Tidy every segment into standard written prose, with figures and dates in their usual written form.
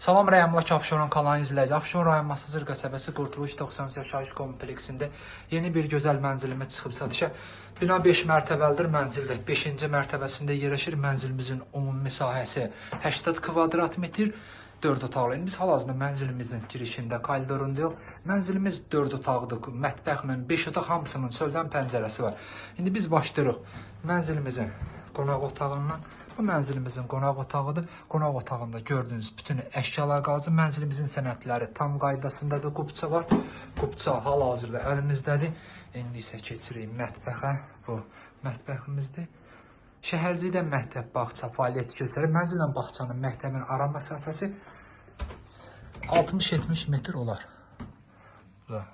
Salam rəyamlıq Abşeron kanalını izləyici. Abşeron rayon Masazır qəsəbəsi Qurtuluş 93 yaşayış kompleksində yeni bir gözəl mənzilimiz çıxıb satışa. Bina 5 mərtəbəlidir mənzildir. 5-ci mərtəbəsində yerləşir. Mənzilimizin ümumi sahəsi 80 kvadrat metr, 4 otaqlı. Biz hal-hazırda mənzilimizin girişində koridorundayıq. Mənzilimiz 4 otaqdır. Mətbəxlə 5 otaq hamısının çöldən pəncərəsi var. İndi biz başlayırıq mənzilimizin qonaq otağından. Bu mənzilimizin qonaq otağıdır. Qonaq otağında gördüyünüz bütün əşyalar qalacaq. Mənzilimizin sənədləri tam qaydasındadır. Qubça var. Qubça hal-hazırda əlimizdədir. İndi isə keçirik mətbəxə. Bu mətbəximizdir. Şəhərcidə məktəb, bağça fəaliyyət göstərir. Mənzillə bağçanın, məktəbin ara məsafəsi 60-70 metr olar. Bu da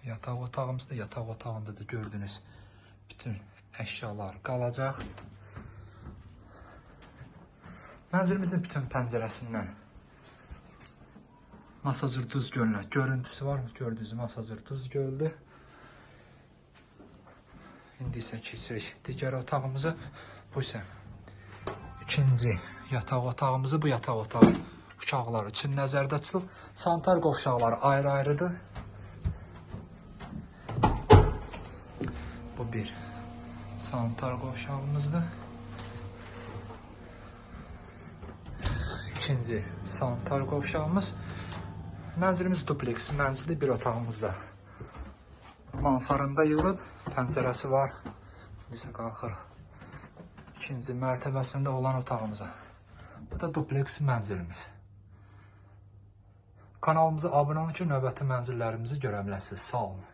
yataq otağımızdır. Yataq otağında da gördüyünüz bütün əşyalar qalacaq. Mənzilimizin bütün pəncərəsindən Masazır Duz gölünə görüntüsü var. Gördüyünüz Masazır Duz göldür. İndi isə keçirik digər otağımızı. Bu isə ikinci yataq otağımızı. Bu yataq otağı uşaqlar üçün nəzərdə tutulub. Sanitar qovşaqları ayrı-ayrıdır. Bu bir sanitar qovşağımızdır. İkinci sanitar qovşağımız. Mənzilimiz dupleks mənzilli bir otağımızda. Mansarında yığılıb, pəncərəsi var. Bizə qalxırıq ikinci mərtəbəsində olan otağımıza. Bu da dupleks mənzilimiz. Kanalımıza abunə olun ki, növbəti mənzillərimizi görə biləsiniz. Sağ olun.